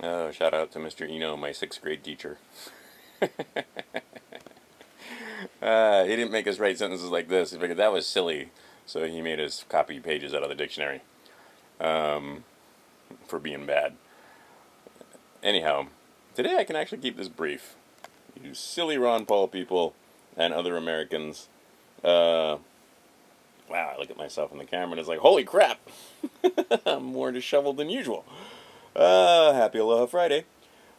Oh, shout out to Mr. Eno, my sixth grade teacher. He didn't make us write sentences like this because that was silly. So he made us copy pages out of the dictionary for being bad. Anyhow, today I can actually keep this brief. You silly Ron Paul people and other Americans. Wow, I look at myself in the camera and it's like, holy crap! I'm more disheveled than usual. Happy Aloha Friday.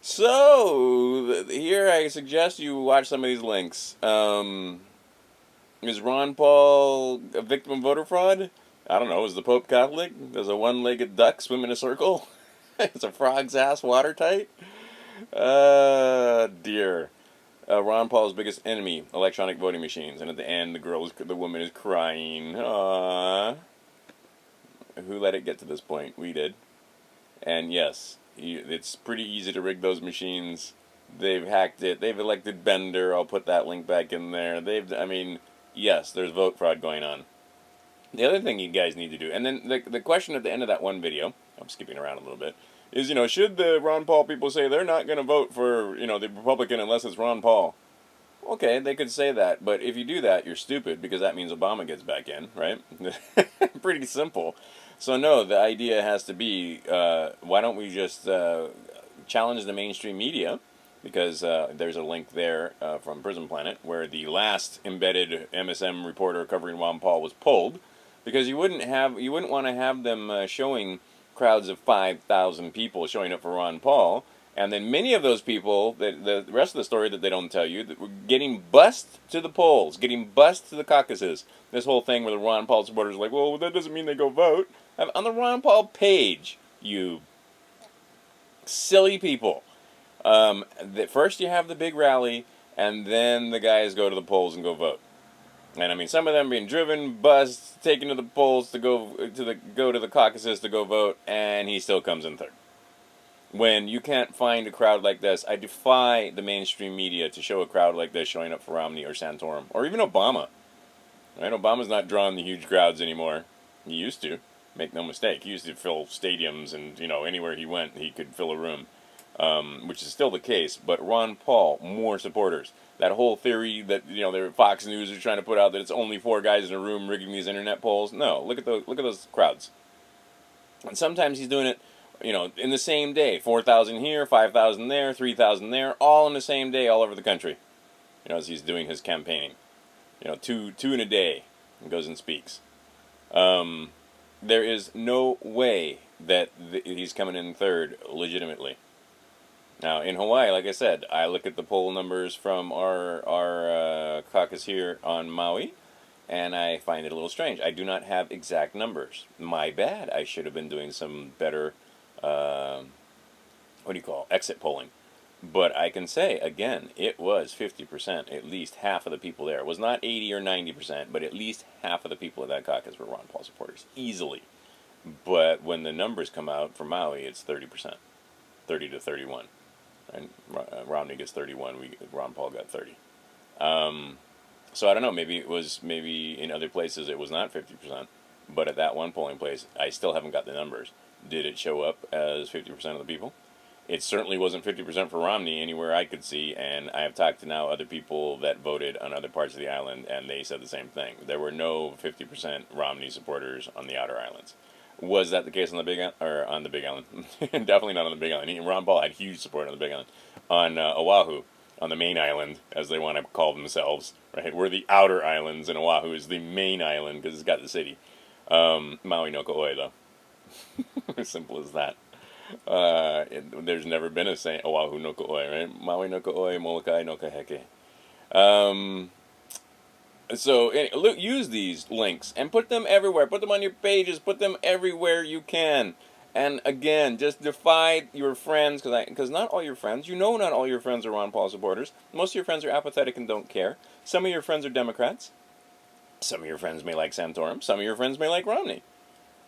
So, here I suggest you watch some of these links. Is Ron Paul a victim of voter fraud? I don't know. Is the Pope Catholic? Does a one-legged duck swim in a circle? Is a frog's ass watertight? Dear. Ron Paul's biggest enemy, electronic voting machines. And at the end, the woman is crying. Aww. Who let it get to this point? We did. And yes, it's pretty easy to rig those machines. They've hacked it. They've elected Bender. I'll put that link back in there. Yes, there's vote fraud going on. The other thing you guys need to do, and then the question at the end of that one video, I'm skipping around a little bit, is, should the Ron Paul people say they're not going to vote for, the Republican unless it's Ron Paul? Okay, they could say that, but if you do that, you're stupid because that means Obama gets back in, right? Pretty simple. So no, the idea has to be, why don't we just challenge the mainstream media? Because there's a link there from Prison Planet where the last embedded MSM reporter covering Ron Paul was pulled, because you wouldn't want to have them showing crowds of 5,000 people showing up for Ron Paul. And then many of those people, the rest of the story that they don't tell you, that were getting bussed to the polls, getting bussed to the caucuses. This whole thing where the Ron Paul supporters are like, well, that doesn't mean they go vote. On the Ron Paul page, you silly people. First you have the big rally, and then the guys go to the polls and go vote. And some of them being driven, bussed, taken to the polls to go to the caucuses to go vote, and he still comes in third. When you can't find a crowd like this, I defy the mainstream media to show a crowd like this showing up for Romney or Santorum, or even Obama. Right? Obama's not drawing the huge crowds anymore. He used to. Make no mistake. He used to fill stadiums, and anywhere he went, he could fill a room, which is still the case. But Ron Paul, more supporters. That whole theory that Fox News is trying to put out that it's only 4 guys in a room rigging these internet polls. No, look at those crowds. And sometimes he's doing it, in the same day. 4,000 here, 5,000 there, 3,000 there, all in the same day, all over the country. As he's doing his campaigning. Two in a day, and goes and speaks. There is no way that he's coming in third legitimately. Now, in Hawaii, like I said, I look at the poll numbers from our caucus here on Maui, and I find it a little strange. I do not have exact numbers. My bad. I should have been doing some better, exit polling. But I can say, again, it was 50%, at least half of the people there. It was not 80 or 90%, but at least half of the people at that caucus were Ron Paul supporters, easily. But when the numbers come out for Maui, it's 30%, 30 to 31. And Romney gets 31, Ron Paul got 30. So I don't know, maybe in other places it was not 50%, but at that one polling place, I still haven't got the numbers. Did it show up as 50% of the people? It certainly wasn't 50% for Romney anywhere I could see, and I have talked to now other people that voted on other parts of the island, and they said the same thing. There were no 50% Romney supporters on the outer islands. Was that the case on the Big Island? Definitely not on the Big Island. Ron Paul had huge support on the Big Island. On Oahu, on the main island, as they want to call themselves, right? We're the outer islands, and Oahu is the main island because it's got the city. Maui no Ko'oi, though. As simple as that. There's never been a saying Oahu no Ko'oi, right? Maui no Ko'oi, Molokai no Kaheke. So use these links and put them everywhere. Put them on your pages. Put them everywhere you can. And again, just defy your friends, because not all your friends, not all your friends are Ron Paul supporters. Most of your friends are apathetic and don't care. Some of your friends are Democrats. Some of your friends may like Santorum. Some of your friends may like Romney.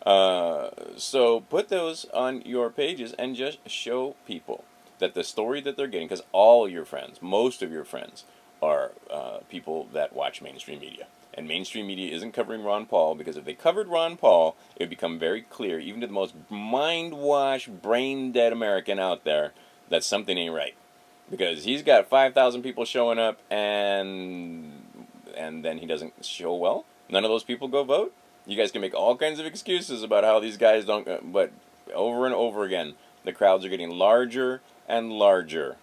So put those on your pages and just show people that the story that they're getting, because all your friends, most of your friends, are people that watch mainstream media. And mainstream media isn't covering Ron Paul, because if they covered Ron Paul, it would become very clear, even to the most mind-washed, brain-dead American out there, that something ain't right. Because he's got 5,000 people showing up, and then he doesn't show well. None of those people go vote. You guys can make all kinds of excuses about how these guys don't, but over and over again, the crowds are getting larger and larger.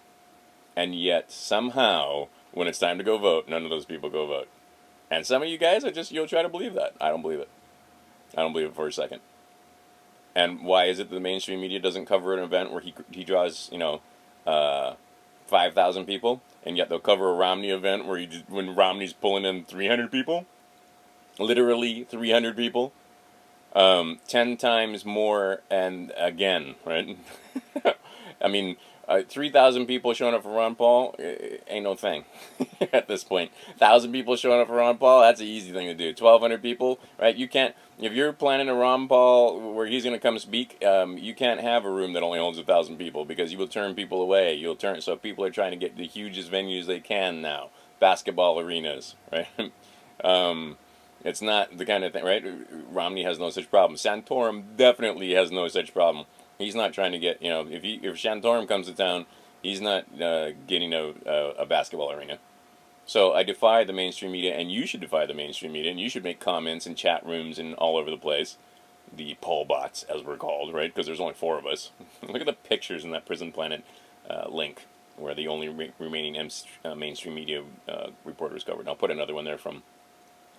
And yet, somehow, when it's time to go vote, none of those people go vote. And some of you guys are just, you'll try to believe that. I don't believe it. I don't believe it for a second. And why is it that the mainstream media doesn't cover an event where he draws, 5,000 people, and yet they'll cover a Romney event where when Romney's pulling in 300 people? Literally 300 people. 10 times more, and again, right? I mean, 3,000 people showing up for Ron Paul ain't no thing at this point. 1,000 people showing up for Ron Paul, that's an easy thing to do. 1,200 people, right? You can't, if you're planning a Ron Paul where he's going to come speak, you can't have a room that only holds 1,000 people, because you will turn people away. So people are trying to get the hugest venues they can now. Basketball arenas, right? It's not the kind of thing, right? Romney has no such problem. Santorum definitely has no such problem. He's not trying to get, if Santorum comes to town, he's not getting a basketball arena. So I defy the mainstream media, and you should defy the mainstream media, and you should make comments in chat rooms and all over the place. The poll bots, as we're called, right? Because there's only 4 of us. Look at the pictures in that Prison Planet link, where the only remaining mainstream media reporters covered. And I'll put another one there from...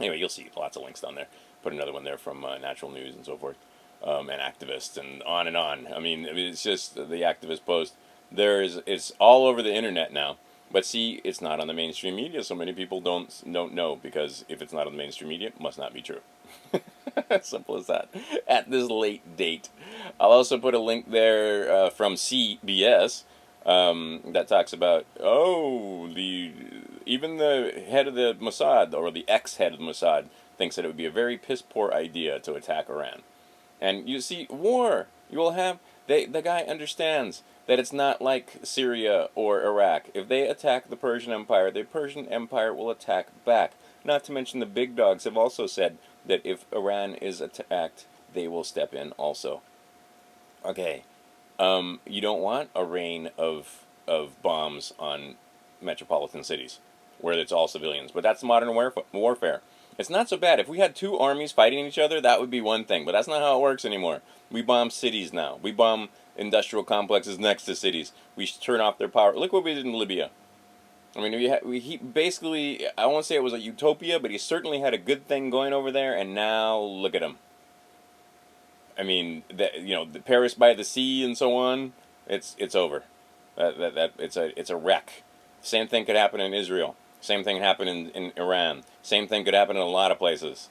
Anyway, you'll see lots of links down there. Put another one there from Natural News and so forth. And activists and on and on. I mean, it's just the activist post. It's all over the internet now. But see, it's not on the mainstream media, so many people don't know, because if it's not on the mainstream media, it must not be true. Simple as that. At this late date. I'll also put a link there from CBS that talks about, even the head of the Mossad, or the ex-head of the Mossad, thinks that it would be a very piss-poor idea to attack Iran. And you see, war, you will have, the guy understands that it's not like Syria or Iraq. If they attack the Persian Empire will attack back. Not to mention the big dogs have also said that if Iran is attacked, they will step in also. Okay, you don't want a rain of bombs on metropolitan cities, where it's all civilians. But that's modern warfare. It's not so bad. If we had 2 armies fighting each other, that would be one thing. But that's not how it works anymore. We bomb cities now. We bomb industrial complexes next to cities. We turn off their power. Look what we did in Libya. I mean, he basically, I won't say it was a utopia, but he certainly had a good thing going over there, and now look at him. I mean, the Paris by the sea and so on, it's over. It's a wreck. Same thing could happen in Israel. Same thing happen in Iran. Same thing could happen in a lot of places.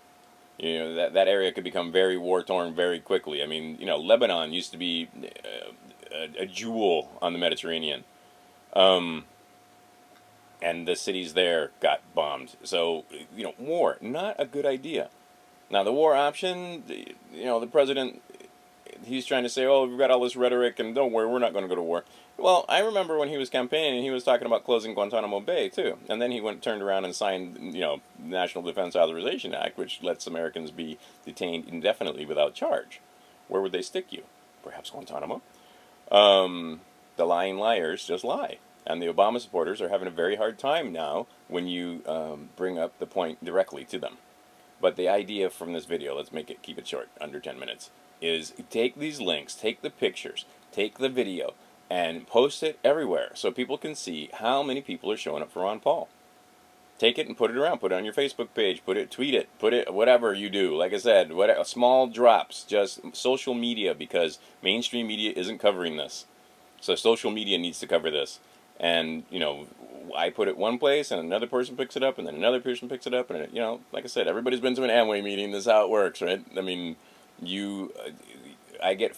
That area could become very war-torn very quickly. I mean, Lebanon used to be a jewel on the Mediterranean. And the cities there got bombed. So, war, not a good idea. Now, the war option, the president, he's trying to say, we've got all this rhetoric, and don't worry, we're not going to go to war. Well, I remember when he was campaigning, he was talking about closing Guantanamo Bay, too. And then he turned around and signed, the National Defense Authorization Act, which lets Americans be detained indefinitely without charge. Where would they stick you? Perhaps Guantanamo. The lying liars just lie. And the Obama supporters are having a very hard time now when you bring up the point directly to them. But the idea from this video, let's keep it short, under 10 minutes, is take these links, take the pictures, take the video, and post it everywhere so people can see how many people are showing up for Ron Paul. Take it and put it around. Put it on your Facebook page. Tweet it. Put it, whatever you do. Like I said, small drops, just social media, because mainstream media isn't covering this. So social media needs to cover this. And, I put it one place, and another person picks it up, and then another person picks it up, and, like I said, everybody's been to an Amway meeting. This is how it works, right? I mean, I get,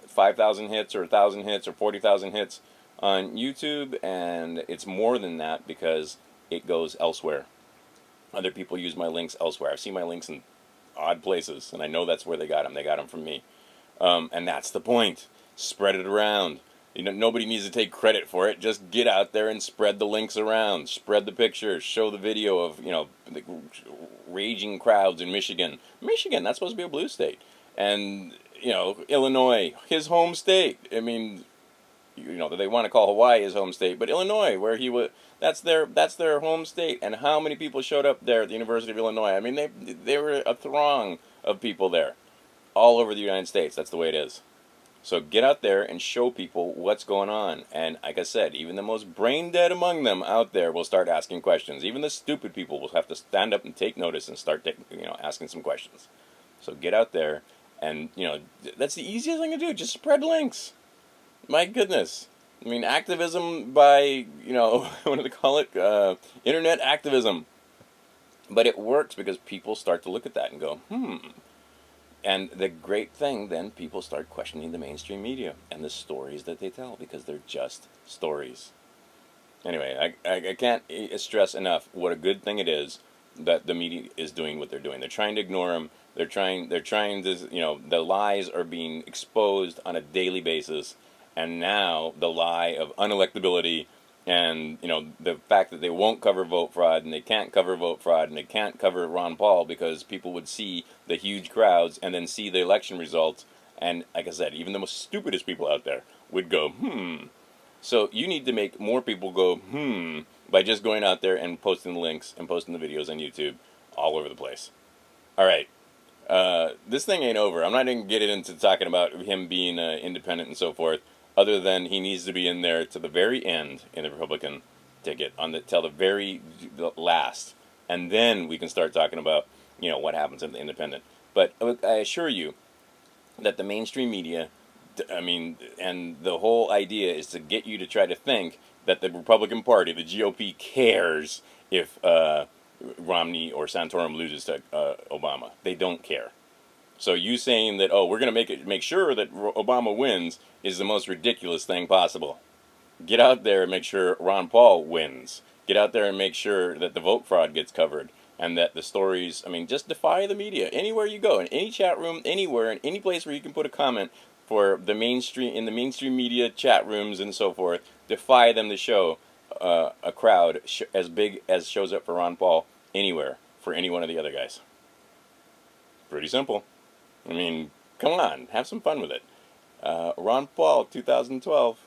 5,000 hits, or 1,000 hits, or 40,000 hits on YouTube, and it's more than that because it goes elsewhere. Other people use my links elsewhere. I've seen my links in odd places, and I know that's where they got them. They got them from me. And that's the point. Spread it around. You know, nobody needs to take credit for it. Just get out there and spread the links around, spread the pictures, show the video of, you know, the raging crowds in Michigan. Michigan, that's supposed to be a blue state, and you know, Illinois, his home state. I mean, you know, they want to call Hawaii his home state, but Illinois, where he was, that's their home state. And how many people showed up there at the University of Illinois? I mean, they were a throng of people there, all over the United States. That's the way it is. So get out there and show people what's going on. And like I said, even the most brain dead among them out there will start asking questions. Even the stupid people will have to stand up and take notice and start asking some questions. So get out there, and you know, that's the easiest thing to do. Just spread links. My goodness. I mean, activism by, you know, what do they call it? Internet activism. But it works because people start to look at that and go, And the great thing, then, people start questioning the mainstream media and the stories that they tell, because they're just stories. Anyway, I can't stress enough what a good thing it is that the media is doing what they're doing. They're trying to ignore them. They're trying to, you know, the lies are being exposed on a daily basis. And now the lie of unelectability, and you know, the fact that they won't cover vote fraud, and they can't cover vote fraud, and they can't cover Ron Paul because people would see the huge crowds and then see the election results, and like I said, even the most stupidest people out there would go, So you need to make more people go, by just going out there and posting the links and posting the videos on YouTube all over the place. All right. This thing ain't over. I'm not even getting into talking about him being independent and so forth, other than he needs to be in there to the very end in the Republican ticket, till the very last, and then we can start talking about, you know, what happens in the independent. But I assure you that the mainstream media, I mean, and the whole idea is to get you to try to think that the Republican Party, the GOP, cares if Romney or Santorum loses to Obama. They don't care. So you saying that, oh, we're going to make sure that Obama wins is the most ridiculous thing possible. Get out there and make sure Ron Paul wins. Get out there and make sure that the vote fraud gets covered, and that the stories, I mean, just defy the media. Anywhere you go, in any chat room, anywhere, in any place where you can put a comment for the mainstream media chat rooms and so forth, defy them to show a crowd as big as shows up for Ron Paul anywhere for any one of the other guys. Pretty simple. I mean, come on, have some fun with it. Ron Paul, 2012.